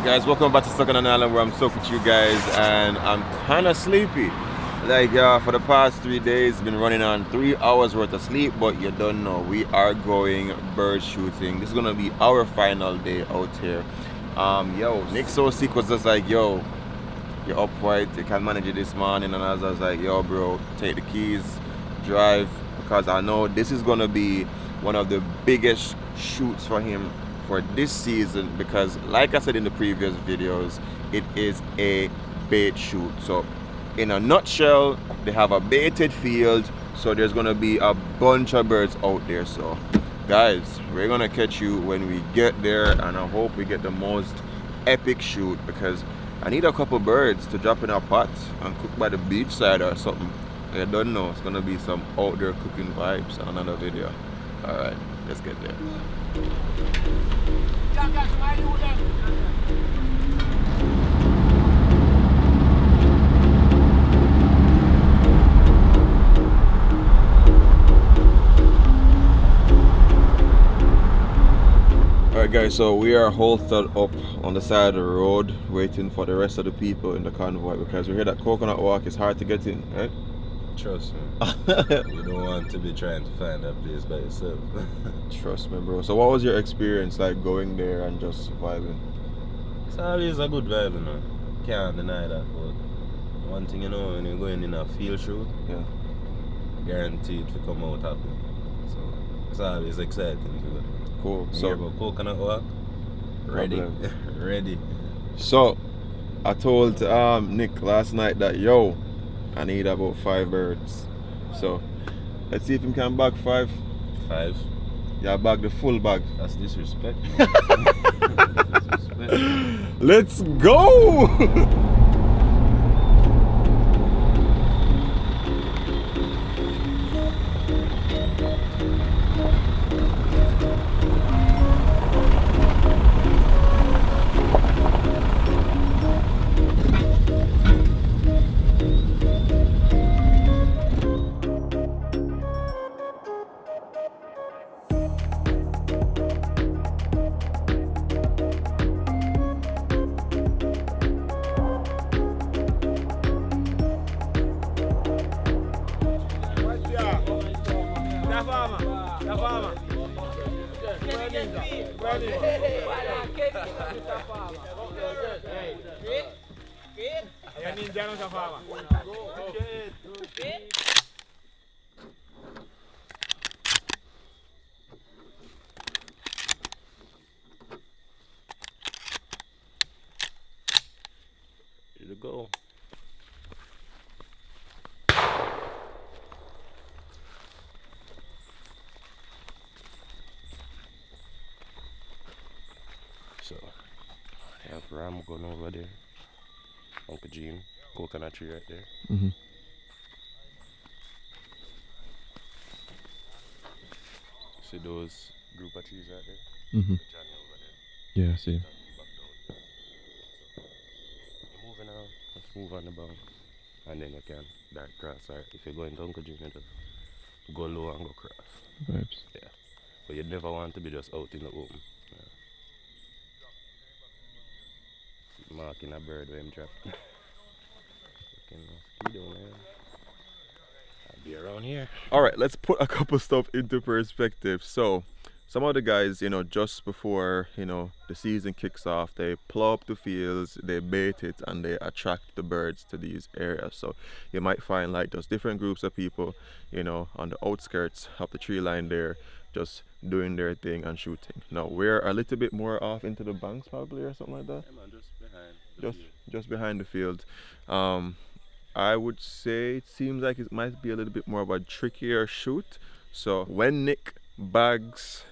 Guys, welcome back to Stuck on an Island, where I'm stuck with you guys and I'm kind of sleepy. Like for the past 3 days, been running on 3 hours worth of sleep, but you don't know, we are going bird shooting. This is gonna be our final day out here. Yo, Nick so sick was just like, yo, you're up for it, you can manage it this morning, and I was like, yo bro, take the keys, drive, because I know this is gonna be one of the biggest shoots for him for this season, because like I said in the previous videos, it is a bait shoot. So in a nutshell, they have a baited field, so there's gonna be a bunch of birds out there. So guys, we're gonna catch you when we get there, and I hope we get the most epic shoot, because I need a couple birds to drop in our pots and cook by the beach side or something. I don't know, it's gonna be some out there cooking vibes on another video. Alright, let's get there. Alright guys, so we are halted up on the side of the road waiting for the rest of the people in the convoy, because we hear that Coconut Walk is hard to get in, right? Trust me. You don't want to be trying to find that place by yourself. Trust me, bro. So what was your experience like going there and just vibing? It's always a good vibe, you know. Can't deny that, but one thing, you know, when you're going in a field shoot, Yeah. guaranteed to come out happy. So it's always exciting to go. Cool. So So about Coconut Walk, ready. Ready. So I told Nick last night that, yo, I need about 5 birds. So let's see if he can bag 5. 5. Yeah, bag the full bag. That's disrespect. That's disrespect. Let's go! Here to go. So, I have Ram going over there. Uncle Gene, coconut tree right there. Mm-hmm. See those group of trees right there? Mm-hmm. Johnny over there. Yeah, I see. Back down. So, you're moving on, just move on the bound. And then you can dart cross, or if you're going to Uncle Gene, you just go low and go cross. Vibes. Yeah. But you never want to be just out in the open. Yeah. Marking a bird when him drop. Speedo, man. I'll be around here. All right, let's put a couple stuff into perspective. So some of the guys, you know, just before, you know, the season kicks off, they plow up the fields, they bait it, and they attract the birds to these areas. So you might find like just different groups of people, you know, on the outskirts of the tree line there, just doing their thing and shooting. Now we're a little bit more off into the banks probably, or something like that. Yeah, man, just behind the field. Just behind the field. I would say it seems like it might be a little bit more of a trickier shoot. So when Nick bags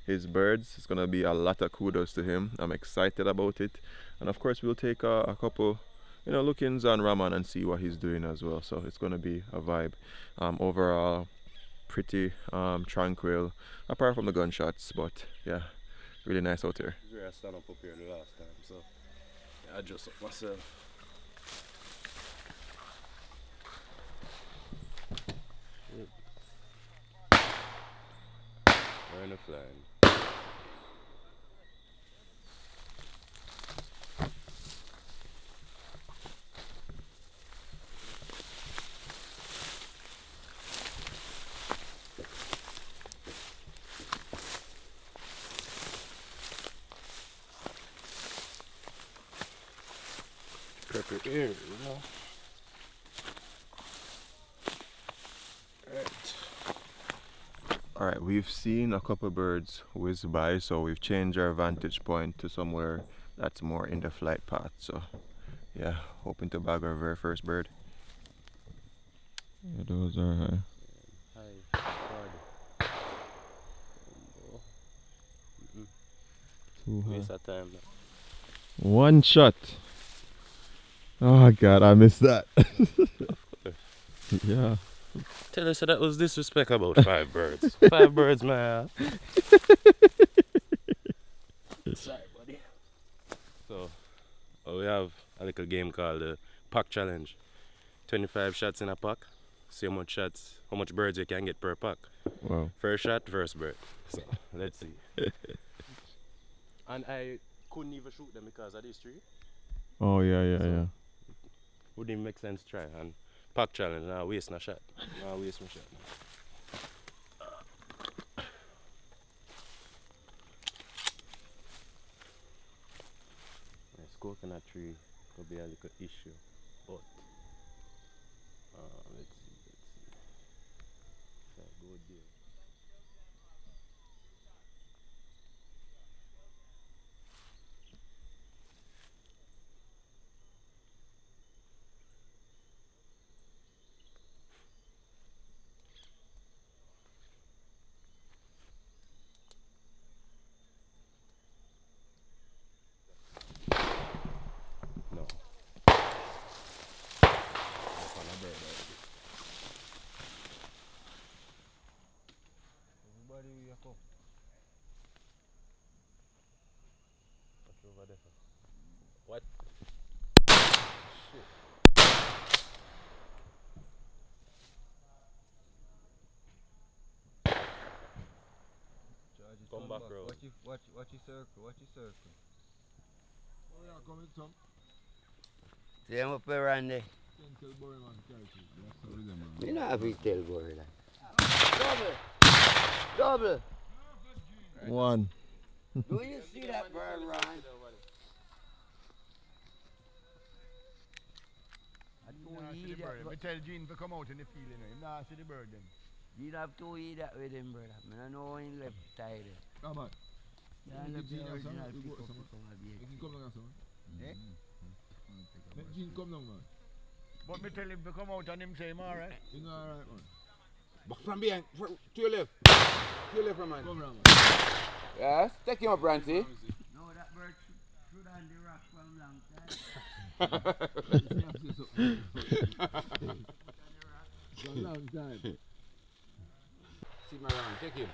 his birds, it's gonna be a lot of kudos to him. I'm excited about it, and of course we'll take a couple, you know, look-ins on Raman and see what he's doing as well. So it's gonna be a vibe. Overall, pretty tranquil, apart from the gunshots, but yeah, really nice out here. I stand up here the last time, so I adjust up myself. We're in a flying. here, you know. Right. Alright, we've seen a couple birds whiz by, so we've changed our vantage point to somewhere that's more in the flight path. So yeah, hoping to bag our very first bird. Yeah, those are high. Hi, God. Too high. Waste of time. One shot. Oh god, I missed that. Yeah. Tell us that was disrespect about 5 birds. 5 birds, man. Sorry, buddy. So, we have a little game called the pack challenge. 25 shots in a pack. See how much birds you can get per pack. Wow. First shot, first bird. So, let's see. And I couldn't even shoot them because of this tree. Oh yeah. Wouldn't even make sense to try. And pack challenge, now waste no shot. Now waste my shot. This coconut tree could be a little issue, but let's see. So go there. No. That's on a bird already. Everybody we are come. What's over there? What? Shit. Come back, bro. Watch your circle. Oh yeah, come with some. See him up there, Randy. Tell boy man, You know how we tell boy that. Double! One. Do you see that bird, Ron? I tell Gene to come out in the field, you know. Him not see the bird then. You have to eat that with him, brother. I don't know when he left tied. Come on. Yeah, left the original pick up from a Let him come down, son. Eh? Let Gene come down, man. But me tell him to come out and him say him alright. You know alright, man. Back from behind, to your left. To your left, man. Come round, man. Yes, take him up, Rancy. No, that bird should on the rock for a long time. For a long time. See my round, take him.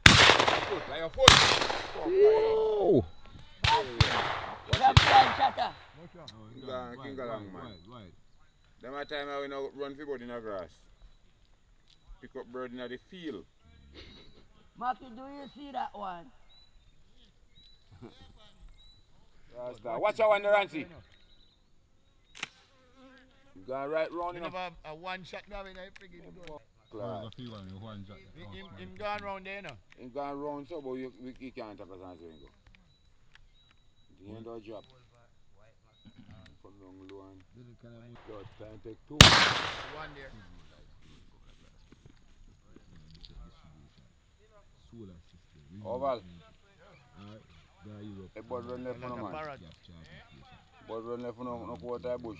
Foot, like a foot. Whoa! That flying shatter. King Galang, man. Wide. Them a time I will run for bird in the grass. Pick up bird in the field. Marky, do you see that one? Watch out on the Rancy. You got right round You enough. never have a one shot now in a friggin' gun. Class. Him gone round there now. He gone round so, but he can't take us answer him go. The end of job. From long low and God, time take 2. One there. Oval. A bird run left for no man. Parrot. Bird run left for no quarter bush.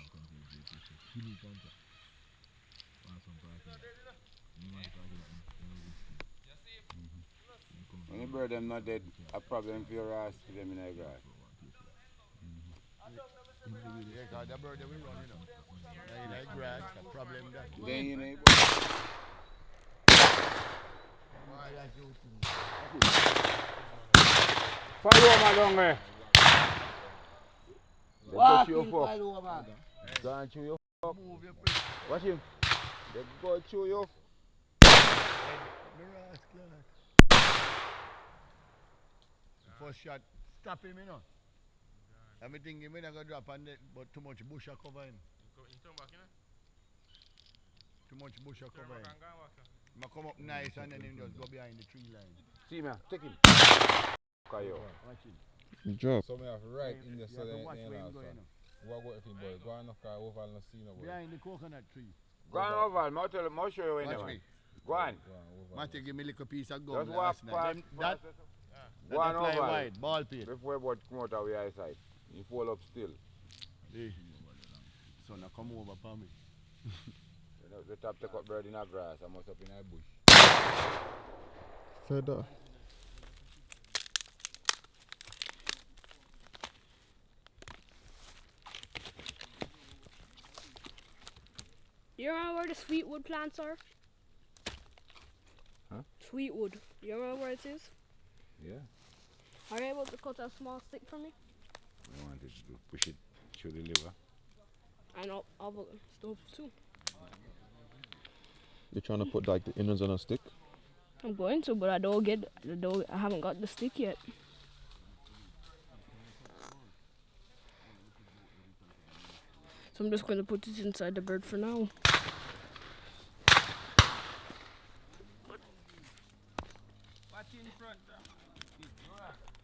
When the bird them not dead, a problem for your ass to them in the grass. Yeah, cause that bird they will run, you know. Like grass, a problem that. Then you know. Follow my down there. Walk They go in through your Paloma. fuck. Go and chew your fuck. Move your foot. Watch him. They go chew your The rascal. First shot, stop him, you know. I'm thinking him not gonna drop on that, but too much bush a cover him. Too much bush a cover him. I'ma come up nice and then him just go behind the tree line. See me, take him. Kayo. Watch him. Drop. So me have right in the You have to southern watch lane where him also. go, you know. What if you boy? Go on knock over and see no boy. Behind the coconut tree. Go on over, I'll show you when Watch you me. Go on. Matthew give me a little piece of gum Just walk last night. past. That Go on fly over. wide, ball pit. Before we come out of your side. You fall up still. Hey. So now come over for me. The top take up bird in the grass. I must up in a bush. Feather. You remember where the sweetwood plants are? Huh? Sweetwood. You remember where it is? Yeah. Are you able to cut a small stick for me? I wanted to push it through the liver. And I'll stove too. You're trying to put like the innards on a stick? I'm going to, but I haven't got the stick yet. So I'm just going to put it inside the bird for now.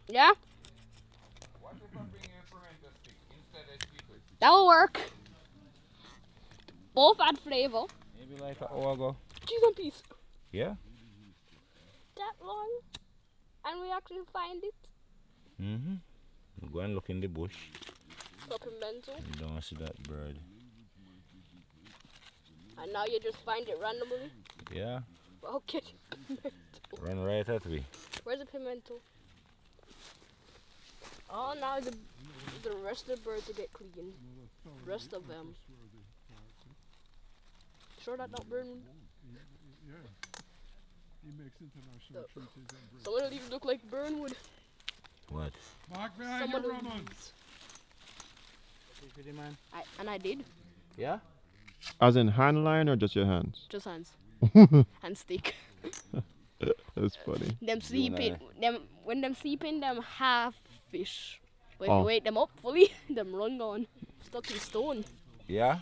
Yeah? What if I bring a fermenter stick instead of skillet? That'll work. Both add flavour. Maybe like an hour ago. Cheese on piece. Yeah? That long. And we actually find it. Mm-hmm. Go and look in the bush. Supplemental. You don't see that bird. And now you just find it randomly. Yeah. Okay. Run right at me. Where's the pimento? Oh, now the rest of the birds will get clean. Rest of them. Sure that not burn? Yeah. He makes international treaties and bread. Some of these look like burnwood. What? Mark behind Some you, of the Ramon. leaves. And I did. Yeah? As in hand line or just your hands? Just hands. And stick. That's funny. Them sleeping. When them sleeping, them half fish. But if Oh. you wake them up fully, them run gone. Stuck in stone. Yeah?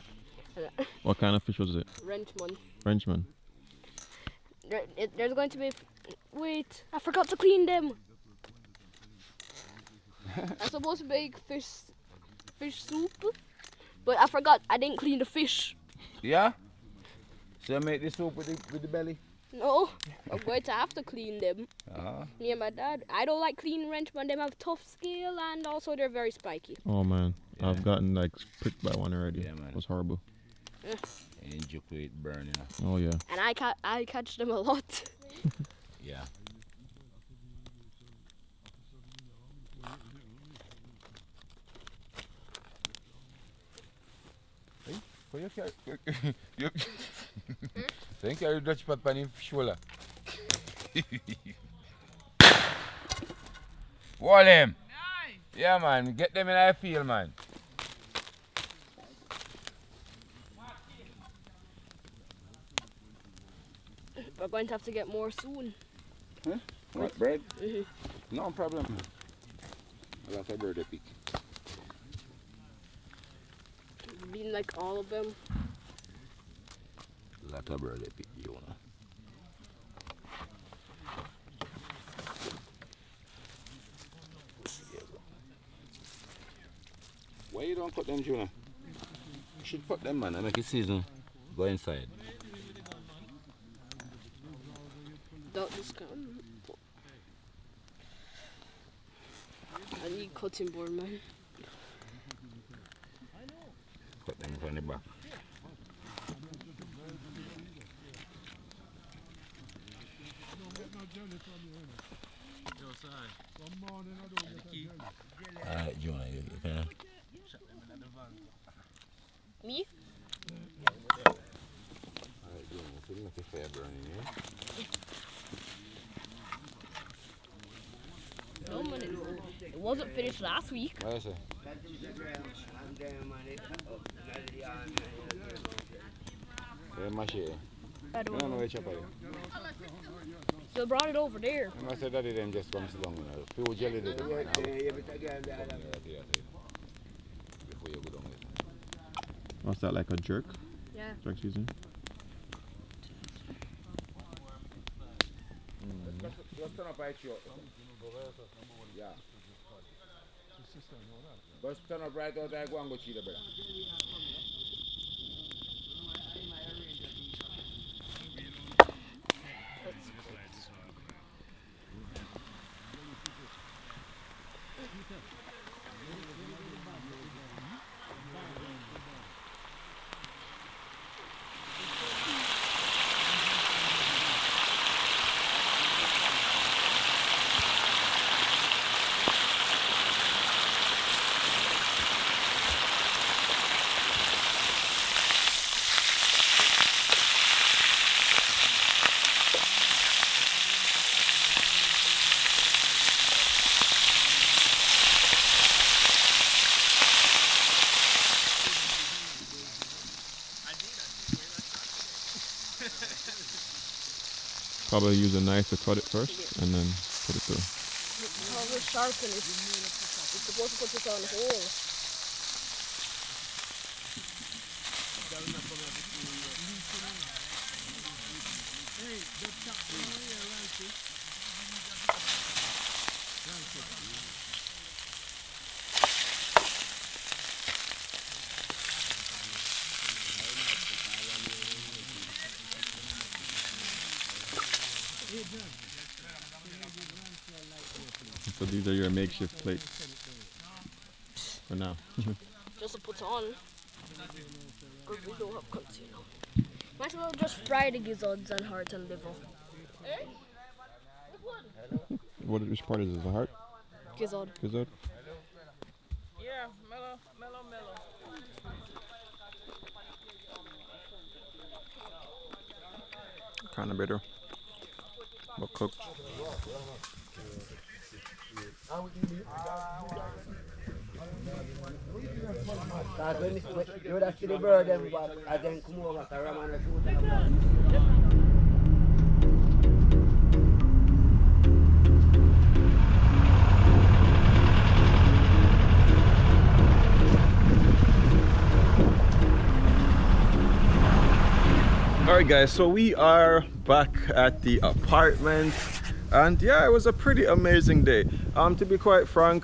What kind of fish was it? Wrenchman. Frenchman. There's going to be. Wait, I forgot to clean them. I'm supposed to make fish soup, but I forgot. I didn't clean the fish. Yeah? So make the soup with the belly? No, I'm going to have to clean them. Uh-huh. Me and my dad. I don't like clean wrenchman. They have tough scale and also they're very spiky. Oh man, Yeah. I've gotten like pricked by one already. Yeah, man. It was horrible. And you could burn, you know. Oh yeah. And I catch them a lot. Yeah. Hey, for you carry you Think you Dutch pot pan in shoulder. Wall him. Yeah man, get them in a field man. We're going to have to get more soon. Huh? What, bread? Mhm. No problem. I got a bird to pick. Being like all of them. Lot of bird to pick, you know. Why you don't cut them, Juna? You should cut them, man, and make it season. Go inside. Don't just come. I need cutting board, man. Cut them from the back. Yo, Soai. One morning I don't get a jelly. Alright, Juna, you can. Me? Alright, Juna, so you make a fire burning here. No, man, it wasn't finished last week. What is it? Where mash it? I I don't don't know know. where chop it. They brought it over there. I must say that them just comes along, you know. Few jelly they do now. Before you go down with. What's that, like a jerk? Yeah. Jerk season? Just turn up right short. Yeah. sister, know that. But turn up right out, I go and go cheat, brother. Probably use a knife to cut it first and then put it through. Probably sharpen it. It's supposed to put it on whole. So these are your makeshift plates for now. Just to put on. Because we don't have container. Might as well just fry the gizzards and heart and liver. Eh? Which part is this? The heart? Gizzard. Gizzard? Yeah, mellow. Kind of bitter, but cooked. Alright guys, so we are back at the apartment and yeah, it was a pretty amazing day. To be quite frank,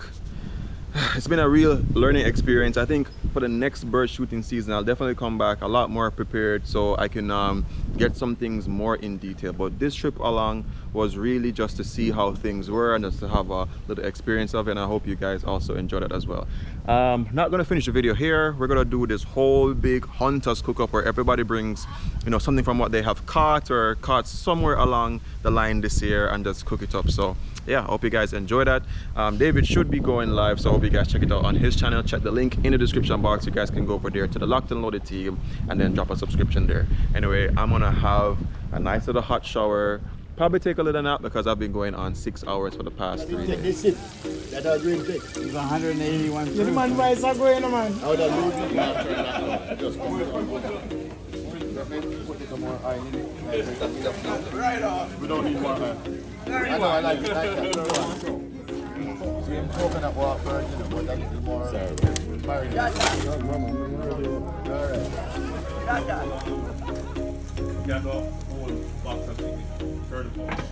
it's been a real learning experience. I think for the next bird shooting season I'll definitely come back a lot more prepared so I can get some things more in detail, but this trip along was really just to see how things were and just to have a little experience of it, and I hope you guys also enjoyed it as well. Not gonna finish the video here. We're gonna do this whole big hunters cook up where everybody brings, you know, something from what they have caught or caught somewhere along the line this year and just cook it up. So yeah, I hope you guys enjoy that. David should be going live, so I hope you guys check it out on his channel. Check the link in the description box. You guys can go over there to the Locked and Loaded team and then drop a subscription there. Anyway, I'm gonna have a nice little hot shower, probably take a little nap because I've been going on 6 hours for the past 3 days. That are green thing. It's 181. The man price are going, man. How that lose? Put some more oil in it. Right off. We don't need more oil. I know I like it like that. Same coconut water, you know, but a little more marinade. Got a whole box of chicken. 30 pounds.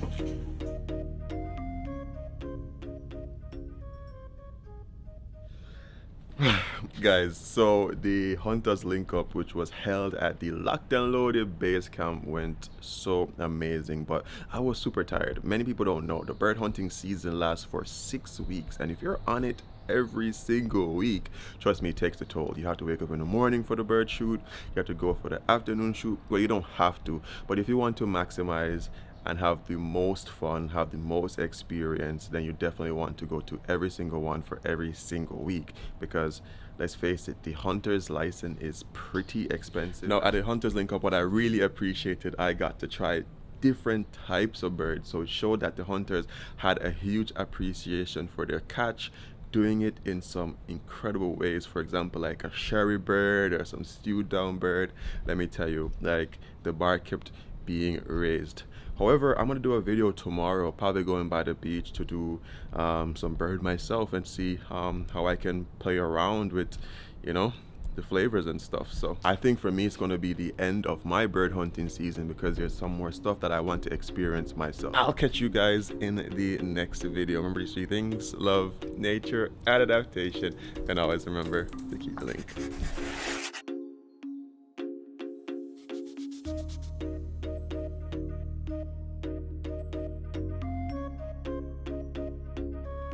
Guys, so the hunters link up, which was held at the Locked and Loaded base camp, went so amazing, but I was super tired. Many people don't know the bird hunting season lasts for 6 weeks, and if you're on it every single week, trust me, it takes a toll. You have to wake up in the morning for the bird shoot, you have to go for the afternoon shoot. Well, you don't have to, but if you want to maximize and have the most fun, have the most experience, then you definitely want to go to every single one for every single week, because let's face it, the hunter's license is pretty expensive. Now at the hunters link up, what I really appreciated, I got to try different types of birds, so it showed that the hunters had a huge appreciation for their catch, doing it in some incredible ways. For example, like a sherry bird or some stewed down bird. Let me tell you, like, the bar kept being raised. However, I'm gonna do a video tomorrow, probably going by the beach to do some bird myself and see how I can play around with, you know, the flavors and stuff. So I think for me it's going to be the end of my bird hunting season because there's some more stuff that I want to experience myself. I'll catch you guys in the next video. Remember these 3 things: love, nature, and adaptation, and always remember to keep the link.